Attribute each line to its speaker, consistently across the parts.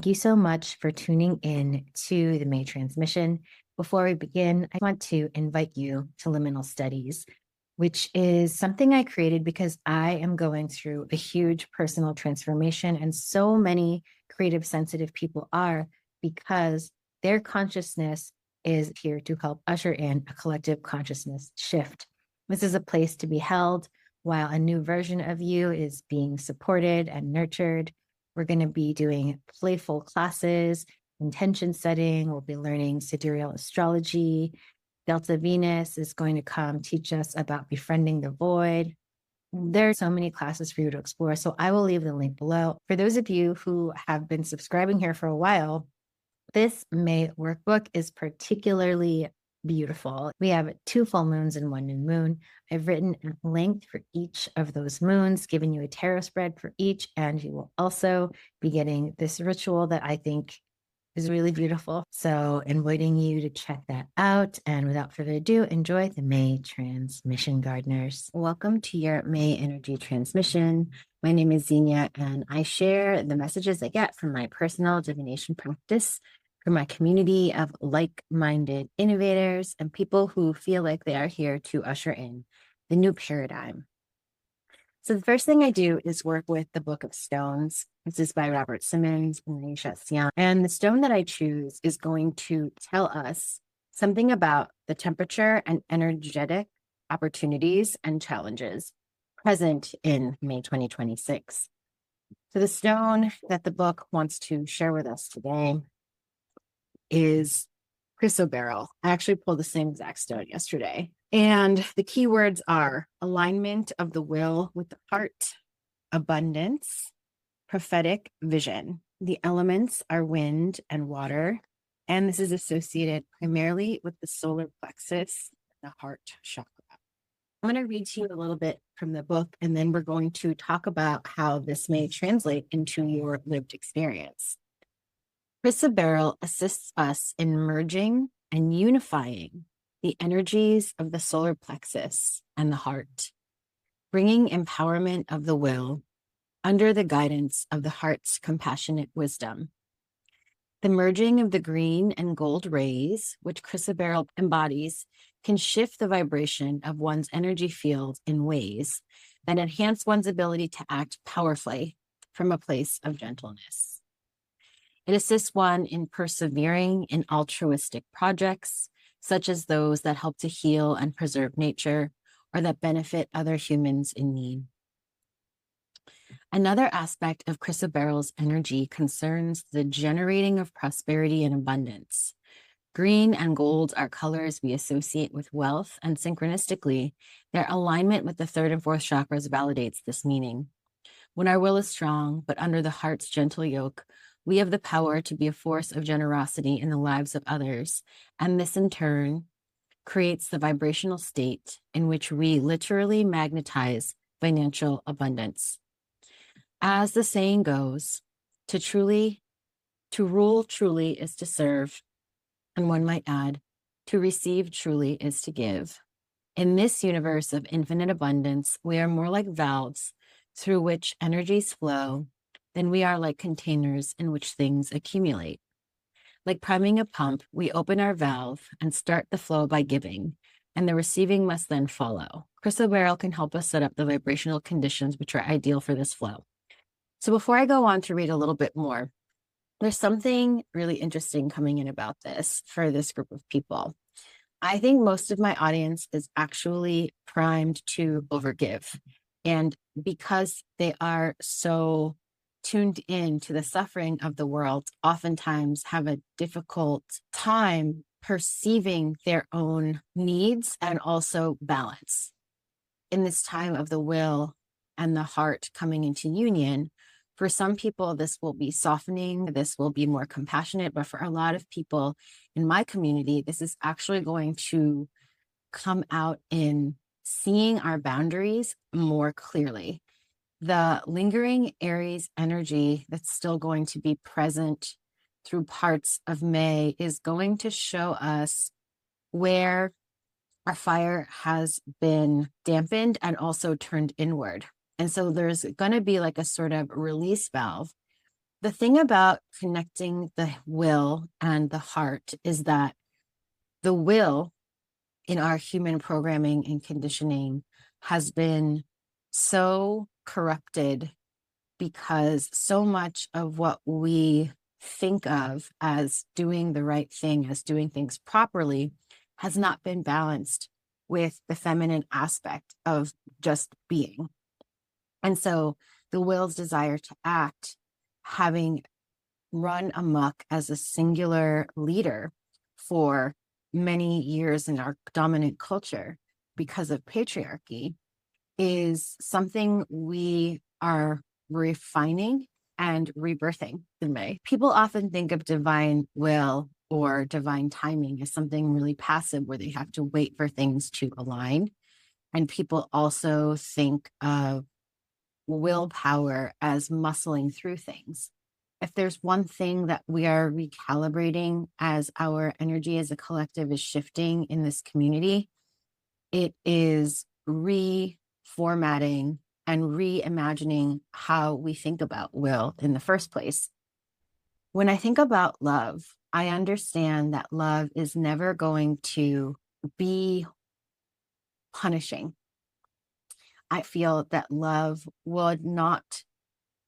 Speaker 1: Thank you so much for tuning in to the May transmission. Before we begin, I want to invite you to Liminal Studies, which is something I created because I am going through a huge personal transformation, and so many creative, sensitive people are because their consciousness is here to help usher in a collective consciousness shift. This is a place to be held while a new version of you is being supported and nurtured. We're going to be doing playful classes, intention setting. We'll be learning sidereal astrology. Delta Venus is going to come teach us about befriending the void. There are so many classes for you to explore, so I will leave the link below. For those of you who have been subscribing here for a while, this May workbook is particularly beautiful. We have 2 full moons and 1 new moon. I've written at length for each of those moons, given you a tarot spread for each, and you will also be getting this ritual that I think is really beautiful. So inviting you to check that out. And without further ado, enjoy the May transmission, gardeners. Welcome to your May energy transmission. My name is Xenia, and I share the messages I get from my personal divination practice for my community of like-minded innovators and people who feel like they are here to usher in the new paradigm. So the first thing I do is work with the Book of Stones. This is by Robert Simmons and Risha Sian. And the stone that I choose is going to tell us something about the temperature and energetic opportunities and challenges present in May 2026. So the stone that the book wants to share with us today is chrysoberyl. I actually pulled the same exact stone yesterday. And the key words are alignment of the will with the heart, abundance, prophetic vision. The elements are wind and water, and this is associated primarily with the solar plexus, the heart chakra. I'm going to read to you a little bit from the book, and then we're going to talk about how this may translate into your lived experience. Chrysoberyl assists us in merging and unifying the energies of the solar plexus and the heart, bringing empowerment of the will under the guidance of the heart's compassionate wisdom. The merging of the green and gold rays, which chrysoberyl embodies, can shift the vibration of one's energy field in ways that enhance one's ability to act powerfully from a place of gentleness. It assists one in persevering in altruistic projects, such as those that help to heal and preserve nature or that benefit other humans in need. Another aspect of chrysoberyl's energy concerns the generating of prosperity and abundance. Green and gold are colors we associate with wealth, and synchronistically, their alignment with the 3rd and 4th chakras validates this meaning. When our will is strong, but under the heart's gentle yoke, we have the power to be a force of generosity in the lives of others, and this in turn creates the vibrational state in which we literally magnetize financial abundance. As the saying goes, to rule truly is to serve, and one might add, to receive truly is to give. In this universe of infinite abundance, we are more like valves through which energies flow than we are like containers in which things accumulate. Like priming a pump, we open our valve and start the flow by giving, and the receiving must then follow. Chrysoberyl can help us set up the vibrational conditions which are ideal for this flow. So before I go on to read a little bit more, there's something really interesting coming in about this for this group of people. I think most of my audience is actually primed to overgive. And because they are so tuned in to the suffering of the world, oftentimes have a difficult time perceiving their own needs and also balance. In this time of the will and the heart coming into union, for some people, this will be softening, this will be more compassionate, but for a lot of people in my community, this is actually going to come out in seeing our boundaries more clearly. The lingering Aries energy that's still going to be present through parts of May is going to show us where our fire has been dampened and also turned inward. And so there's going to be like a sort of release valve The thing about connecting the will and the heart is that the will in our human programming and conditioning has been so corrupted because so much of what we think of as doing the right thing, as doing things properly, has not been balanced with the feminine aspect of just being. And so the will's desire to act, having run amok as a singular leader for many years in our dominant culture because of patriarchy, is something we are refining and rebirthing in May. People often think of divine will or divine timing as something really passive where they have to wait for things to align. And people also think of willpower as muscling through things. If there's one thing that we are recalibrating as our energy as a collective is shifting in this community, it is reformatting and reimagining how we think about will in the first place. When I think about love, I understand that love is never going to be punishing. I feel that love would not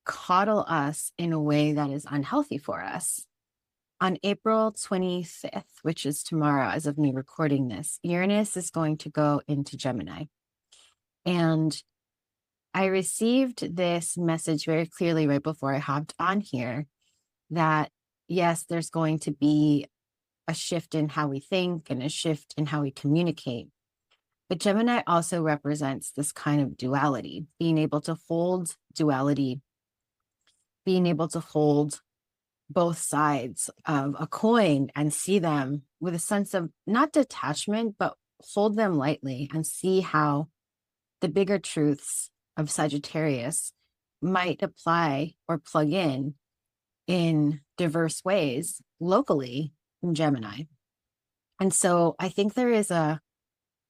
Speaker 1: coddle us in a way that is unhealthy for us. On April 25th, which is tomorrow, as of me recording this, Uranus is going to go into Gemini. And I received this message very clearly right before I hopped on here that, yes, there's going to be a shift in how we think and a shift in how we communicate. But Gemini also represents this kind of duality, being able to hold duality, being able to hold both sides of a coin and see them with a sense of not detachment, but hold them lightly and see how the bigger truths of Sagittarius might apply or plug in diverse ways locally in Gemini. And so I think there is a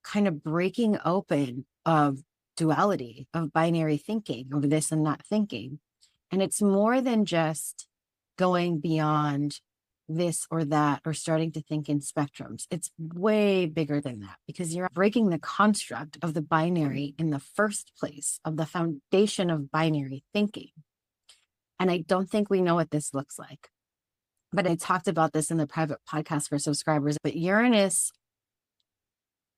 Speaker 1: kind of breaking open of duality, of binary thinking, of this and that thinking. And it's more than just going beyond this or that or starting to think in spectrums. It's way bigger than that because you're breaking the construct of the binary in the first place, of the foundation of binary thinking. And I don't think we know what this looks like. But I talked about this in the private podcast for subscribers. But Uranus,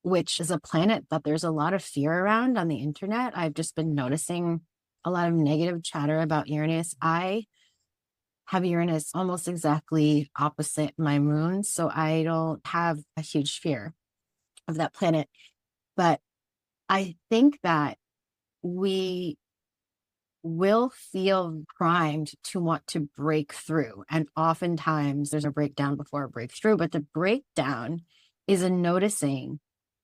Speaker 1: which is a planet that there's a lot of fear around on the internet, I've just been noticing a lot of negative chatter about Uranus. I have Uranus almost exactly opposite my moon, so I don't have a huge fear of that planet. But I think that we will feel primed to want to break through. And oftentimes there's a breakdown before a breakthrough, but the breakdown is a noticing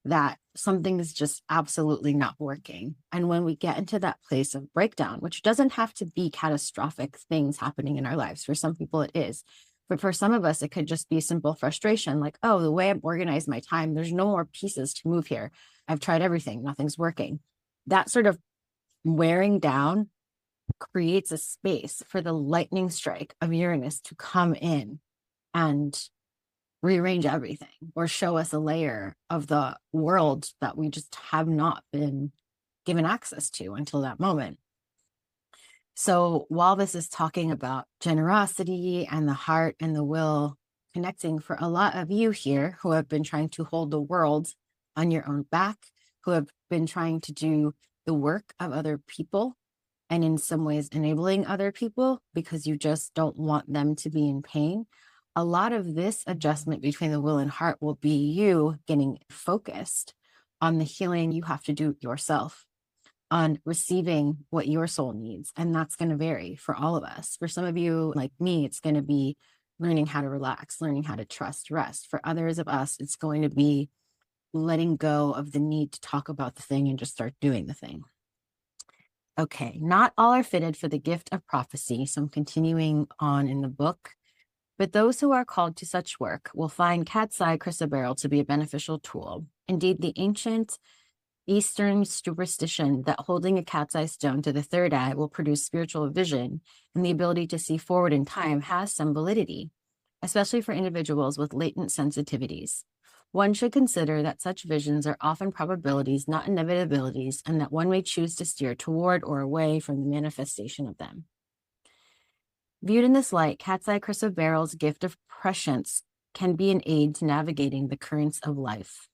Speaker 1: that something is just absolutely not working. And when we get into that place of breakdown, which doesn't have to be catastrophic things happening in our lives, for some people it is, but for some of us, it could just be simple frustration, like, oh, the way I've organized my time, there's no more pieces to move here. I've tried everything, nothing's working. That sort of wearing down creates a space for the lightning strike of Uranus to come in and rearrange everything or show us a layer of the world that we just have not been given access to until that moment. So while this is talking about generosity and the heart and the will connecting, for a lot of you here who have been trying to hold the world on your own back, who have been trying to do the work of other people and in some ways enabling other people because you just don't want them to be in pain, a lot of this adjustment between the will and heart will be you getting focused on the healing you have to do yourself, on receiving what your soul needs. And that's going to vary for all of us. For some of you, like me, it's going to be learning how to relax, learning how to trust rest. For others of us, it's going to be letting go of the need to talk about the thing and just start doing the thing. Okay, not all are fitted for the gift of prophecy. So I'm continuing on in the book. But those who are called to such work will find Cat's Eye Chrysoberyl to be a beneficial tool. Indeed, the ancient
Speaker 2: Eastern superstition that holding a cat's eye stone to the third eye will produce spiritual vision and the ability to see forward in time has some validity, especially for individuals with latent sensitivities. One should consider that such visions are often probabilities, not inevitabilities, and that one may choose to steer toward or away from the manifestation of them. Viewed in this light, Cat's Eye Chrysoberyl's gift of prescience can be an aid to navigating the currents of life.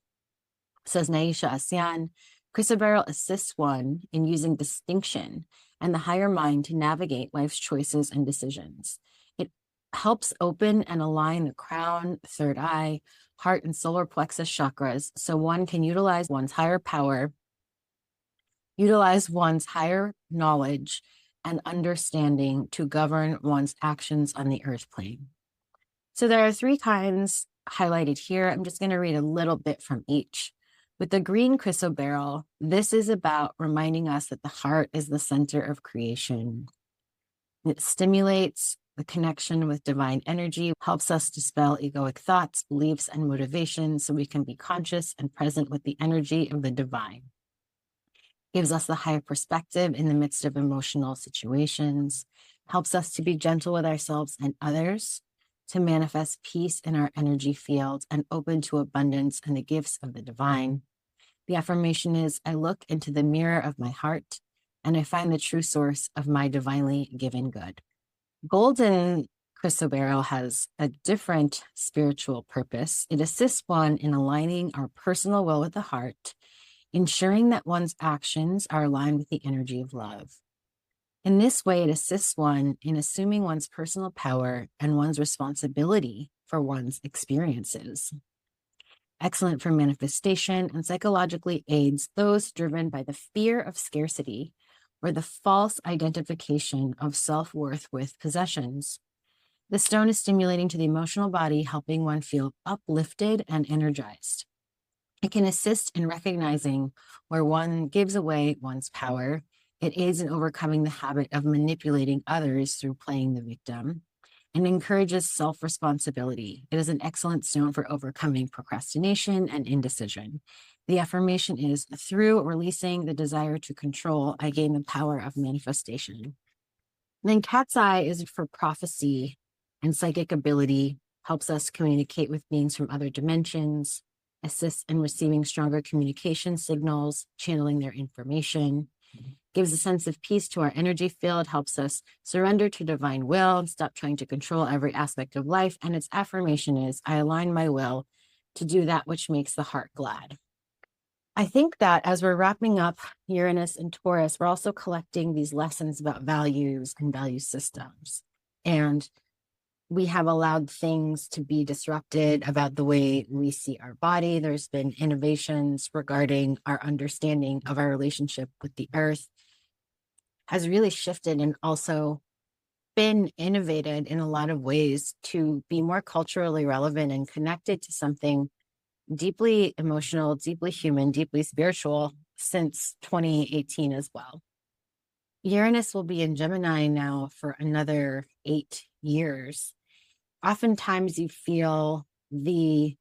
Speaker 2: Says Naisha Asyan, Chrysoberyl assists one in using distinction and the higher mind to navigate life's choices and decisions. It helps open and align the crown, third eye, heart, and solar plexus chakras so one can utilize one's higher power, utilize one's higher knowledge and understanding to govern one's actions on the earth plane. So there are 3 kinds highlighted here. I'm just going to read a little bit from each. With the green chrysoberyl, this is about reminding us that the heart is the center of creation. It stimulates the connection with divine energy, helps us dispel egoic thoughts, beliefs, and motivations so we can be conscious and present with the energy of the divine. Gives us the higher perspective in the midst of emotional situations, helps us to be gentle with ourselves and others, to manifest peace in our energy field and open to abundance and the gifts of the divine. The affirmation is, I look into the mirror of my heart and I find the true source of my divinely given good. Golden chrysoberyl has a different spiritual purpose. It assists one in aligning our personal will with the heart, ensuring that one's actions are aligned with the energy of love. In this way, it assists one in assuming one's personal power and one's responsibility for one's experiences. Excellent for manifestation and psychologically aids those driven by the fear of scarcity or the false identification of self-worth with possessions. The stone is stimulating to the emotional body, helping one feel uplifted and energized. It can assist in recognizing where one gives away one's power. It aids in overcoming the habit of manipulating others through playing the victim and encourages self-responsibility. It is an excellent stone for overcoming procrastination and indecision. The affirmation is, through releasing the desire to control, I gain the power of manifestation. Then Cat's Eye is for prophecy and psychic ability, helps us communicate with beings from other dimensions, assists in receiving stronger communication signals, channeling their information, gives a sense of peace to our energy field, helps us surrender to divine will and stop trying to control every aspect of life. And its affirmation is, I align my will to do that which makes the heart glad. I think that as we're wrapping up Uranus and Taurus, we're also collecting these lessons about values and value systems. And we have allowed things to be disrupted about the way we see our body. There's been innovations regarding our understanding of our relationship with the earth has really shifted and also been innovated in a lot of ways to be more culturally relevant and connected to something deeply emotional, deeply human, deeply spiritual since 2018 as well. Uranus will be in Gemini now for another 8 years. Oftentimes you feel the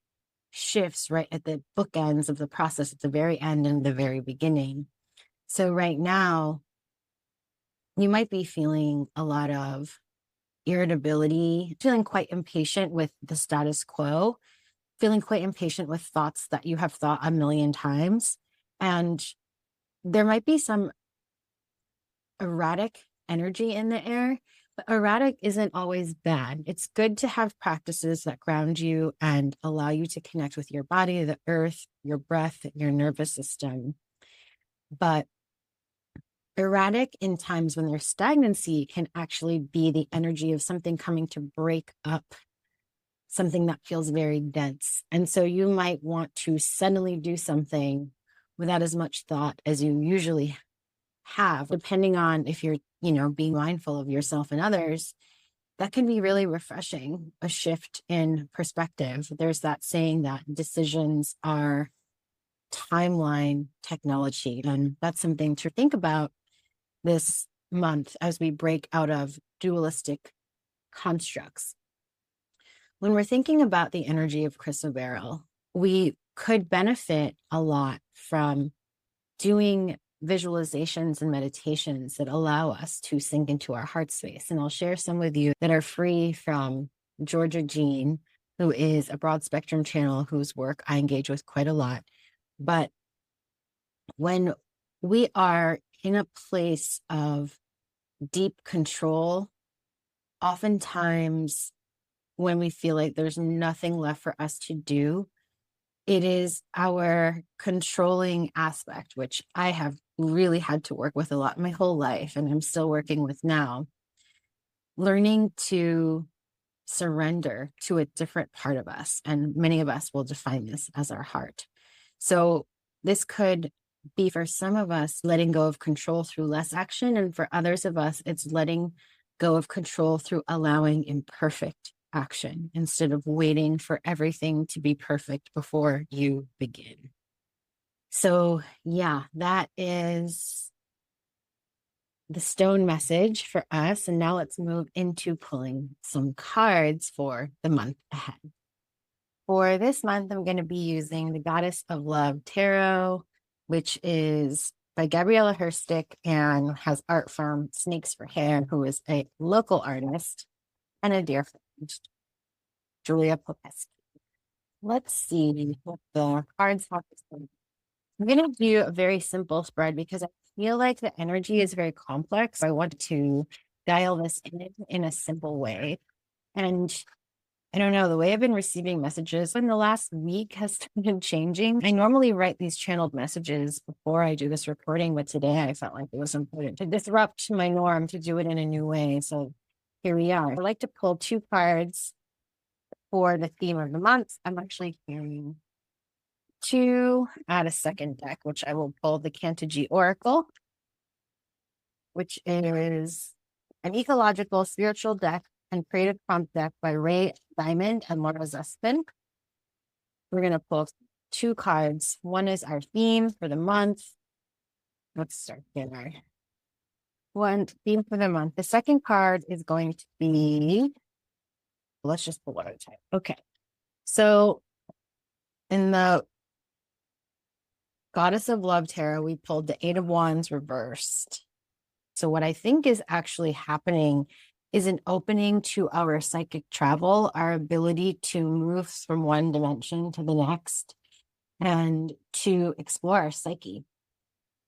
Speaker 2: shifts right at the bookends of the process, at the very end and the very beginning. So right now, you might be feeling a lot of irritability, feeling quite impatient with the status quo, feeling quite impatient with thoughts that you have thought a million times. And there might be some erratic energy in the air, but erratic isn't always bad. It's good to have practices that ground you and allow you to connect with your body, the earth, your breath, your nervous system. But erratic in times when there's stagnancy can actually be the energy of something coming to break up something that feels very dense. And so you might want to suddenly do something without as much thought as you usually have, depending on if you're, being mindful of yourself and others. That can be really refreshing, a shift in perspective. There's that saying that decisions are timeline technology. And that's something to think about this month as we break out of dualistic constructs. When we're thinking about the energy of chrysoberyl, we could benefit a lot from doing visualizations and meditations that allow us to sink into our heart space. And I'll share some with you that are free from Georgia Jean, who is a broad spectrum channel whose work I engage with quite a lot. But when we are in a place of deep control, oftentimes when we feel like there's nothing left for us to do, it is our controlling aspect, which I have really had to work with a lot my whole life, and I'm still working with now, learning to surrender to a different part of us. And many of us will define this as our heart. So this could be for some of us letting go of control through less action. And for others of us, it's letting go of control through allowing imperfect action instead of waiting for everything to be perfect before you begin. So yeah, that is the stone message for us. And now let's move into pulling some cards for the month ahead. For this month, I'm going to be using the Goddess of Love Tarot, which is by Gabriella Herstick and has art from Snakes for Hair, who is a local artist and a dear friend, Julia Popescu. Let's see what the cards have to say. I'm going to do a very simple spread because I feel like the energy is very complex. I want to dial this in a simple way. And I don't know, the way I've been receiving messages in the last week has started changing. I normally write these channeled messages before I do this recording, but today I felt like it was important to disrupt my norm, to do it in a new way. So here we are. I'd like to pull 2 cards for the theme of the month. I'm actually carrying 2 out of second deck, which I will pull the Kantaji Oracle, which is an ecological spiritual deck and creative prompt deck by Ray Diamond and Laura Zespin. We're going to pull 2 cards. One is our theme for the month. Let's start there. One theme for the month. The second card is going to be, let's just pull one at a time. Okay. So in the Goddess of Love Tarot, we pulled the 8 of Wands reversed. So what I think is actually happening is an opening to our psychic travel, our ability to move from one dimension to the next and to explore our psyche.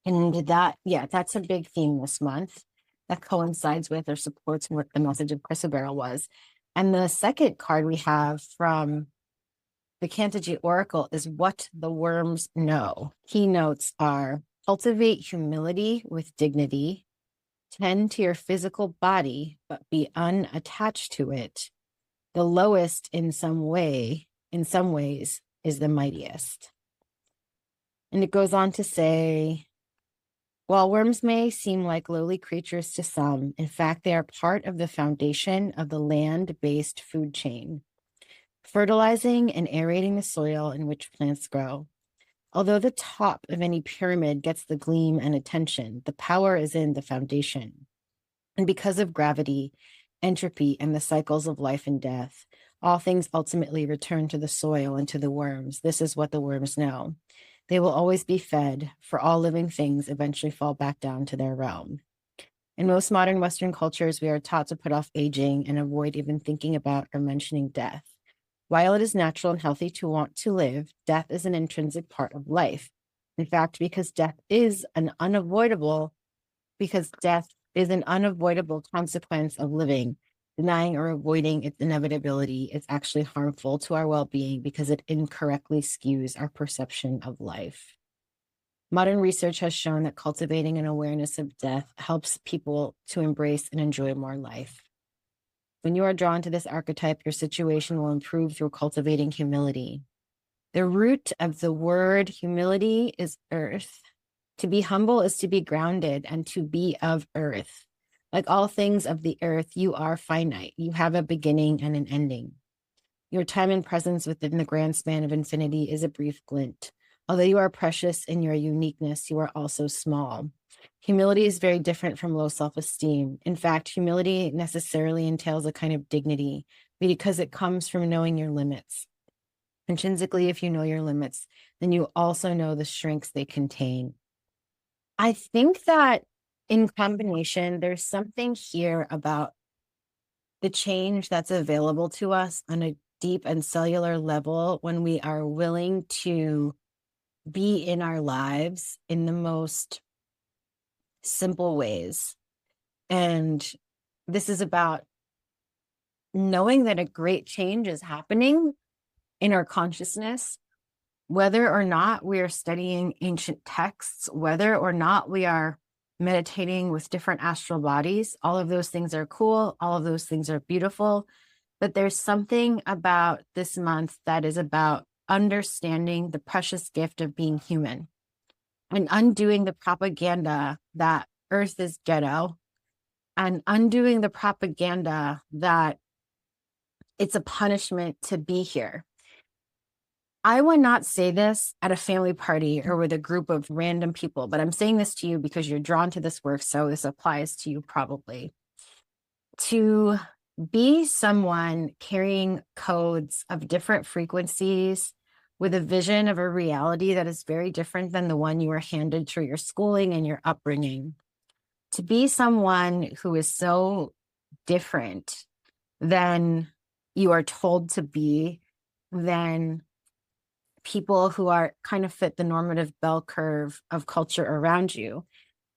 Speaker 2: And that, yeah, that's a big theme this month that coincides with or supports what the message of Chrysoberyl was. And the second card we have from the Kantaji Oracle is What the Worms Know. Keynotes are cultivate humility with dignity, tend to your physical body, but be unattached to it. The lowest in some ways, is the mightiest. And it goes on to say, while worms may seem like lowly creatures to some, in fact, they are part of the foundation of the land-based food chain, fertilizing and aerating the soil in which plants grow. Although the top of any pyramid gets the gleam and attention, the power is in the foundation. And because of gravity, entropy, and the cycles of life and death, all things ultimately return to the soil and to the worms. This is what the worms know. They will always be fed, for all living things eventually fall back down to their realm. In most modern Western cultures, we are taught to put off aging and avoid even thinking about or mentioning death. While it is natural and healthy to want to live, death is an intrinsic part of life. In fact, because death is an unavoidable consequence of living, denying or avoiding its inevitability is actually harmful to our well-being because it incorrectly skews our perception of life. Modern research has shown that cultivating an awareness of death helps people to embrace and enjoy more life. When you are drawn to this archetype, your situation will improve through cultivating humility. The root of the word humility is earth. To be humble is to be grounded and to be of earth. Like all things of the earth, you are finite. You have a beginning and an ending. Your time and presence within the grand span of infinity is a brief glint. Although you are precious in your uniqueness, you are also small. Humility is very different from low self-esteem. In fact, humility necessarily entails a kind of dignity because it comes from knowing your limits. Intrinsically, if you know your limits, then you also know the strengths they contain. I think that in combination, there's something here about the change that's available to us on a deep and cellular level when we are willing to be in our lives in the most simple ways. And this is about knowing that a great change is happening in our consciousness, whether or not we are studying ancient texts, whether or not we are meditating with different astral bodies. All of those things are cool. All of those things are beautiful. But there's something about this month that is about understanding the precious gift of being human and undoing the propaganda that Earth is ghetto and undoing the propaganda that it's a punishment to be here. I would not say this at a family party or with a group of random people, but I'm saying this to you because you're drawn to this work. So this applies to you probably. To be someone carrying codes of different frequencies with a vision of a reality that is very different than the one you were handed through your schooling and your upbringing. To be someone who is so different than you are told to be, than people who are kind of fit the normative bell curve of culture around you,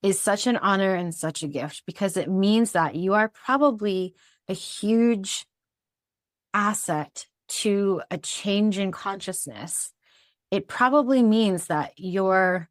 Speaker 2: is such an honor and such a gift, because it means that you are probably a huge asset to a change in consciousness. It probably means that your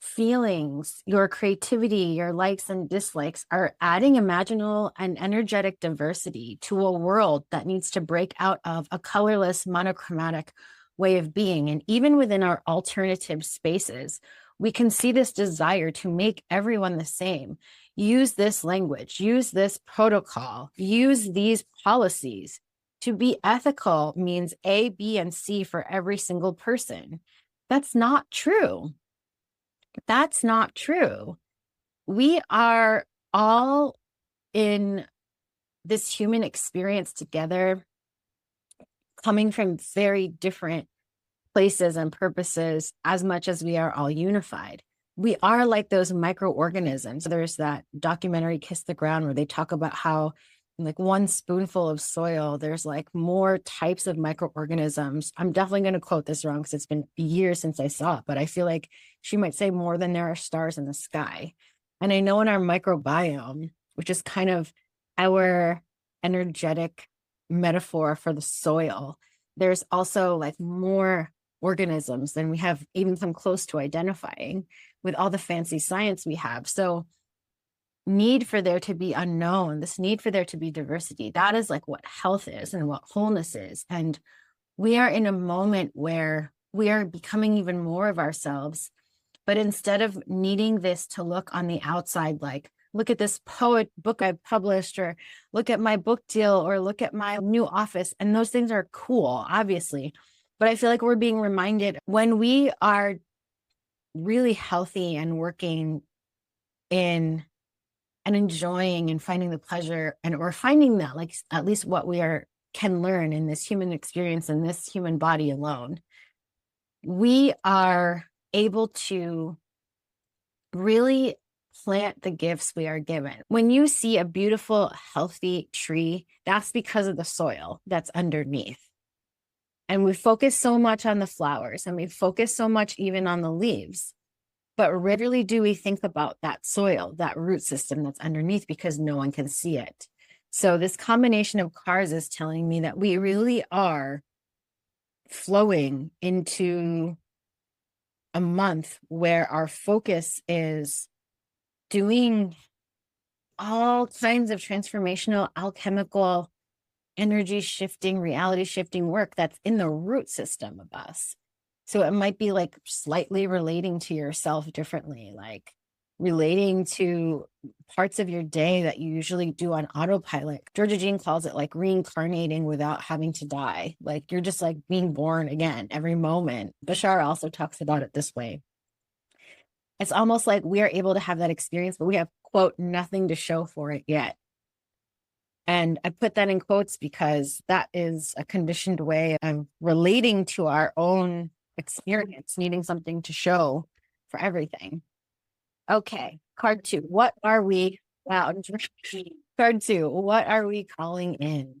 Speaker 2: feelings, your creativity, your likes and dislikes are adding imaginal and energetic diversity to a world that needs to break out of a colorless, monochromatic way of being. And even within our alternative spaces, we can see this desire to make everyone the same. Use this language, use this protocol, use these policies. To be ethical means A, B, and C for every single person. That's not true. That's not true. We are all in this human experience together, coming from very different places and purposes, as much as we are all unified. We are like those microorganisms. There's that documentary, Kiss the Ground, where they talk about how like one spoonful of soil, there's like more types of microorganisms. I'm definitely going to quote this wrong because it's been years since I saw it, but I feel like she might say more than there are stars in the sky. And I know in our microbiome, which is kind of our energetic metaphor for the soil, there's also like more organisms than we have even come close to identifying with all the fancy science we have. So need for there to be unknown, this need for there to be diversity, that is like what health is and what wholeness is. And we are in a moment where we are becoming even more of ourselves. But instead of needing this to look on the outside, like, look at this book I published, or look at my book deal, or look at my new office. And those things are cool, obviously. But I feel like we're being reminded when we are really healthy and working in and enjoying and finding the pleasure, and or finding that like at least what we are can learn in this human experience in this human body alone, we are able to really plant the gifts we are given. When you see a beautiful, healthy tree, that's because of the soil that's underneath. And we focus so much on the flowers, and we focus so much even on the leaves. But rarely do we think about that soil, that root system that's underneath, because no one can see it. So this combination of cards is telling me that we really are flowing into a month where our focus is doing all kinds of transformational, alchemical, energy shifting, reality shifting work that's in the root system of us. So it might be like slightly relating to yourself differently, like relating to parts of your day that you usually do on autopilot. Georgia Jean calls it like reincarnating without having to die. Like you're just like being born again every moment. Bashar also talks about it this way. It's almost like we are able to have that experience, but we have, quote, nothing to show for it yet. And I put that in quotes because that is a conditioned way of relating to our own experience, needing something to show for everything. Okay, card two. What are we? Wow. Card two. What are we calling in?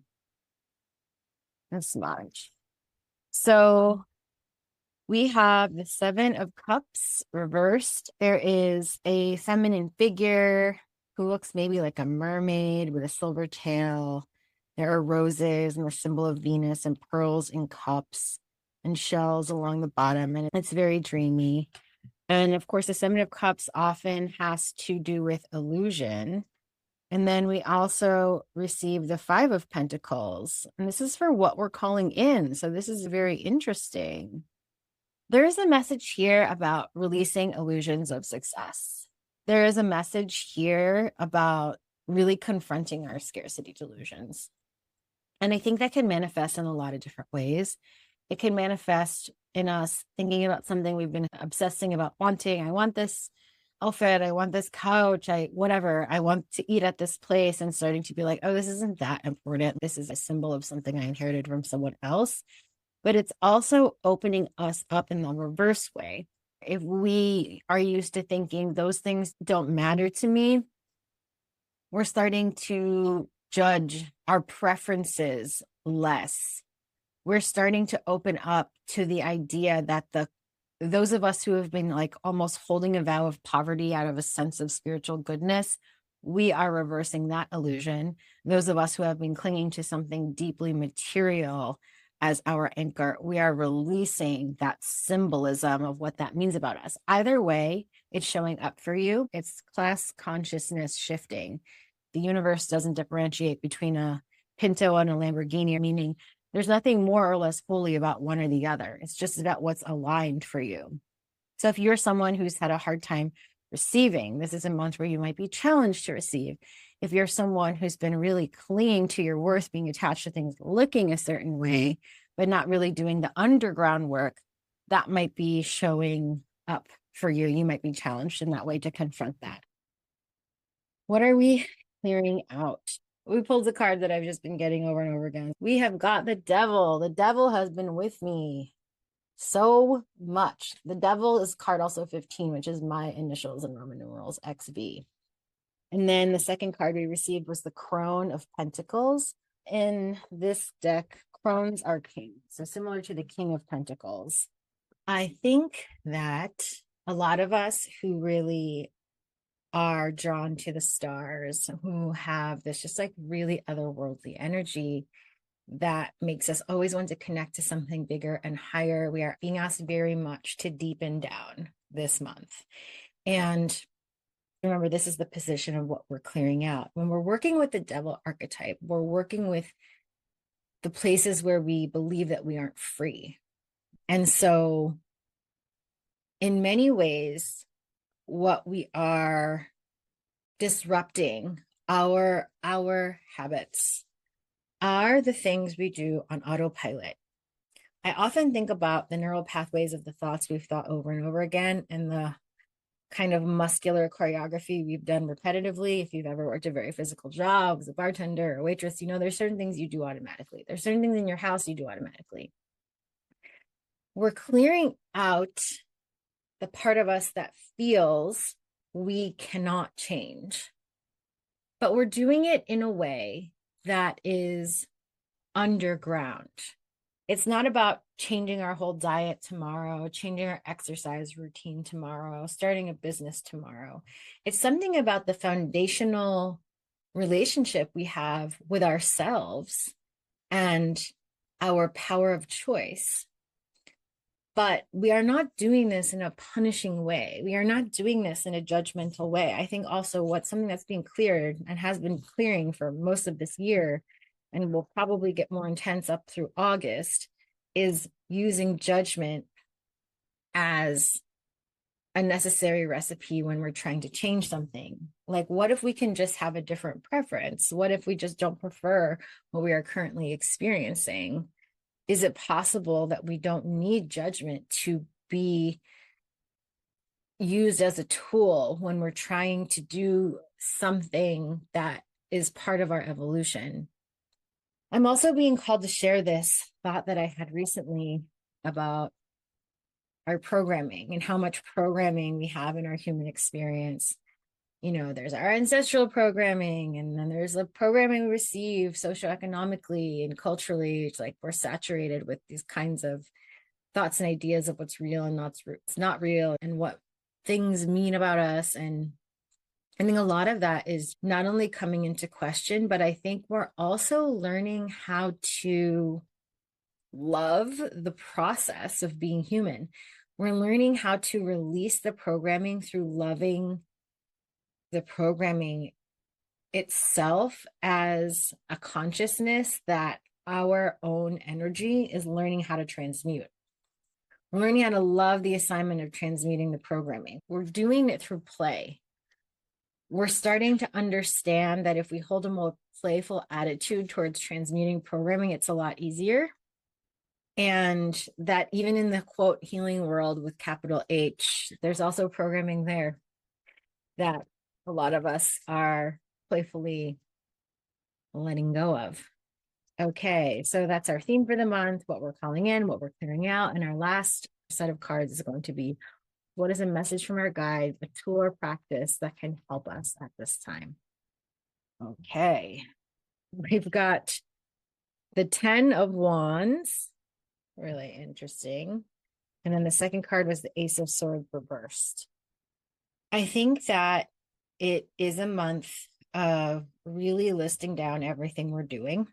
Speaker 2: A smudge. So we have the Seven of Cups reversed. There is a feminine figure who looks maybe like a mermaid with a silver tail. There are roses and the symbol of Venus and pearls in cups and shells along the bottom. And it's very dreamy. And of course, the Seven of Cups often has to do with illusion. And then we also receive the Five of Pentacles. And this is for what we're calling in. So this is very interesting. There is a message here about releasing illusions of success. There is a message here about really confronting our scarcity delusions. And I think that can manifest in a lot of different ways. It can manifest in us thinking about something we've been obsessing about wanting. I want this outfit. I want this couch. Whatever. I want to eat at this place, and starting to be like, oh, this isn't that important. This is a symbol of something I inherited from someone else. But it's also opening us up in the reverse way. If we are used to thinking those things don't matter to me, we're starting to judge our preferences less. We're starting to open up to the idea that those of us who have been like almost holding a vow of poverty out of a sense of spiritual goodness, we are reversing that illusion. Those of us who have been clinging to something deeply material as our anchor, we are releasing that symbolism of what that means about us. Either way, it's showing up for you. It's class consciousness shifting. The universe doesn't differentiate between a Pinto and a Lamborghini, meaning there's nothing more or less holy about one or the other. It's just about what's aligned for you. So if you're someone who's had a hard time receiving, this is a month where you might be challenged to receive. If you're someone who's been really clinging to your worth, being attached to things looking a certain way, but not really doing the underground work, that might be showing up for you. You might be challenged in that way to confront that. What are we clearing out? We pulled a card that I've just been getting over and over again. We have got the Devil. The Devil has been with me so much. The Devil is card also 15, which is my initials in Roman numerals, XV. And then the second card we received was the Crone of Pentacles. In this deck, crones are kings, so similar to the King of Pentacles. I think that a lot of us who really are drawn to the stars, who have this just like really otherworldly energy that makes us always want to connect to something bigger and higher. We are being asked very much to deepen down this month. And remember, this is the position of what we're clearing out. When we're working with the Devil archetype, we're working with the places where we believe that we aren't free. And so in many ways, what we are disrupting our habits are the things we do on autopilot. I often think about the neural pathways of the thoughts we've thought over and over again, and the kind of muscular choreography we've done repetitively. If you've ever worked a very physical job as a bartender or a waitress, you know there's certain things you do automatically. There's certain things in your house you do automatically. We're clearing out the part of us that feels we cannot change, but we're doing it in a way that is underground. It's not about changing our whole diet tomorrow, changing our exercise routine tomorrow, starting a business tomorrow. It's something about the foundational relationship we have with ourselves and our power of choice. But we are not doing this in a punishing way. We are not doing this in a judgmental way. I think also what's something that's being cleared and has been clearing for most of this year, and will probably get more intense up through August, is using judgment as a necessary recipe when we're trying to change something. Like, what if we can just have a different preference? What if we just don't prefer what we are currently experiencing? Is it possible that we don't need judgment to be used as a tool when we're trying to do something that is part of our evolution? I'm also being called to share this thought that I had recently about
Speaker 1: our programming and how much programming we have in our human experience. There's our ancestral programming, and then there's the programming we receive socioeconomically and culturally. It's like we're saturated with these kinds of thoughts and ideas of what's real and it's not real, and what things mean about us. And I think a lot of that is not only coming into question, but I think we're also learning how to love the process of being human. We're learning how to release the programming through loving the programming itself as a consciousness that our own energy is learning how to transmute. We're learning how to love the assignment of transmuting the programming. We're doing it through play. We're starting to understand that if we hold a more playful attitude towards transmuting programming, it's a lot easier. And that even in the quote healing world with capital H, there's also programming there that a lot of us are playfully letting go of. Okay, so that's our theme for the month, what we're calling in, what we're clearing out. And our last set of cards is going to be, what is a message from our guide, a tool or practice that can help us at this time? Okay, we've got the 10 of Wands, really interesting. And then the second card was the Ace of Swords reversed. I think that it is a month of really listing down everything we're doing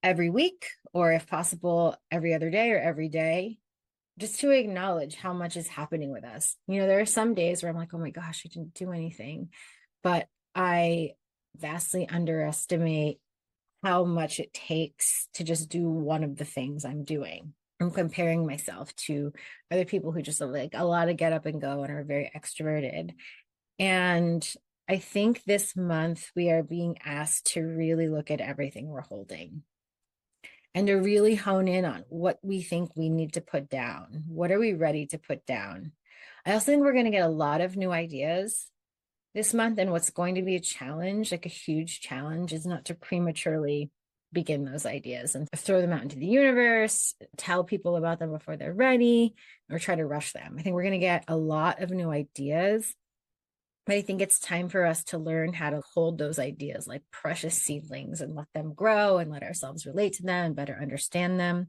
Speaker 1: every week, or if possible, every other day or every day, just to acknowledge how much is happening with us. There are some days where I'm like, oh my gosh, I didn't do anything, but I vastly underestimate how much it takes to just do one of the things I'm doing. I'm comparing myself to other people who just like a lot of get up and go and are very extroverted. And I think this month we are being asked to really look at everything we're holding and to really hone in on what we think we need to put down. What are we ready to put down? I also think we're going to get a lot of new ideas this month. And what's going to be a challenge, like a huge challenge, is not to prematurely begin those ideas and throw them out into the universe, tell people about them before they're ready, or try to rush them. I think we're going to get a lot of new ideas. But I think it's time for us to learn how to hold those ideas like precious seedlings and let them grow and let ourselves relate to them and better understand them.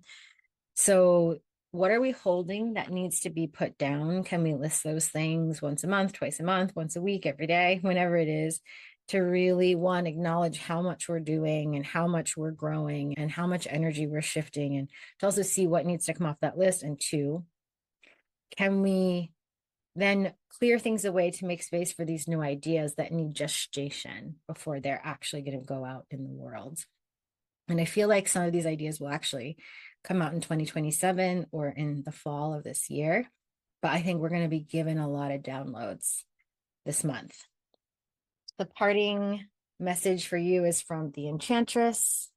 Speaker 1: So what are we holding that needs to be put down? Can we list those things once a month, twice a month, once a week, every day, whenever it is, to really, one, acknowledge how much we're doing and how much we're growing and how much energy we're shifting, and to also see what needs to come off that list. And two, can we then clear things away to make space for these new ideas that need gestation before they're actually going to go out in the world? And I feel like some of these ideas will actually come out in 2027 or in the fall of this year. But I think we're going to be given a lot of downloads this month. The parting message for you is from the Enchantress,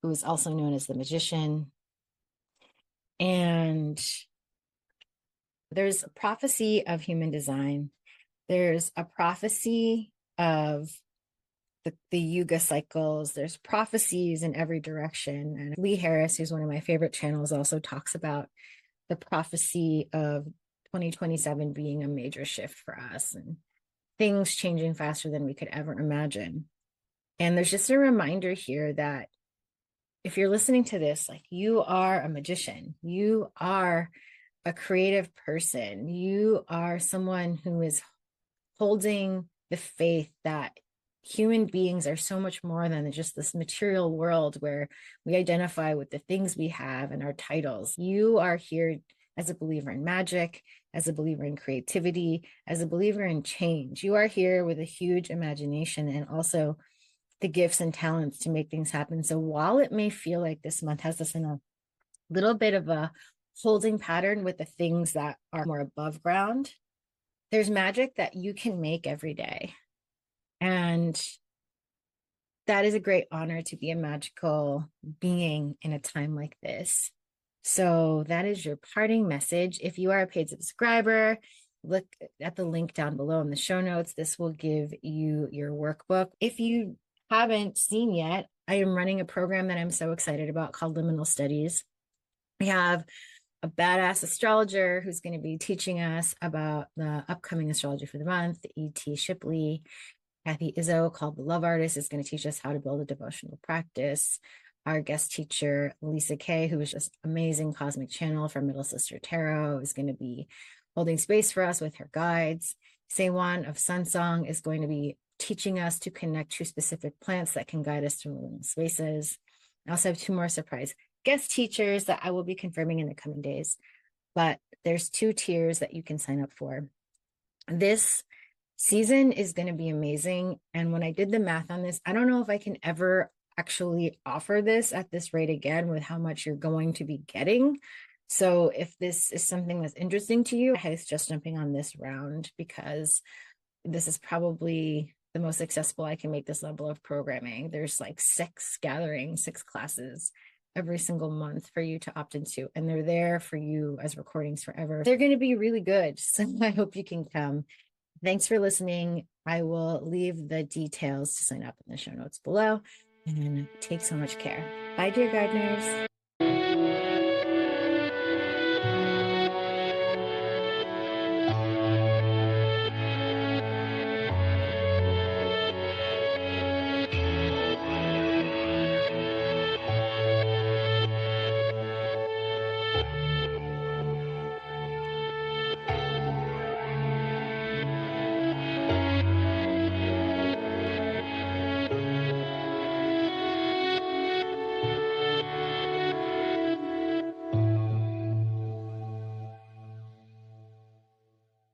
Speaker 1: who is also known as the Magician. And there's a prophecy of human design. There's a prophecy of the Yuga cycles. There's prophecies in every direction. And Lee Harris, who's one of my favorite channels, also talks about the prophecy of 2027 being a major shift for us and things changing faster than we could ever imagine. And there's just a reminder here that if you're listening to this, like, you are a magician, you are a creative person, you are someone who is holding the faith that human beings are so much more than just this material world where we identify with the things we have and our titles. You are here as a believer in magic, as a believer in creativity, as a believer in change. You are here with a huge imagination and also the gifts and talents to make things happen. So while it may feel like this month has us in a little bit of a holding pattern with the things that are more above ground, there's magic that you can make every day. And that is a great honor to be a magical being in a time like this. So that is your parting message. If you are a paid subscriber, look at the link down below in the show notes. This will give you your workbook. If you haven't seen yet, I am running a program that I'm so excited about called Liminal Studies. We have a badass astrologer who's going to be teaching us about the upcoming astrology for the month. E.T. Shipley. Kathy Izzo, called the Love Artist, is going to teach us how to build a devotional practice. Our guest teacher, Lisa Kay, who is just amazing cosmic channel from Middle Sister Tarot, is going to be holding space for us with her guides. Seiwan of Sunsong is going to be teaching us to connect to specific plants that can guide us through living spaces. I also have 2 more surprise guest teachers that I will be confirming in the coming days, but there's 2 tiers that you can sign up for. This season is going to be amazing. And when I did the math on this, I don't know if I can ever actually offer this at this rate again with how much you're going to be getting. So if this is something that's interesting to you, I was just jumping on this round because this is probably the most accessible I can make this level of programming. There's like 6 gatherings, 6 classes every single month for you to opt into, and they're there for you as recordings forever. They're going to be really good. So I hope you can come. Thanks for listening. I will leave the details to sign up in the show notes below, and take so much care. Bye, dear gardeners.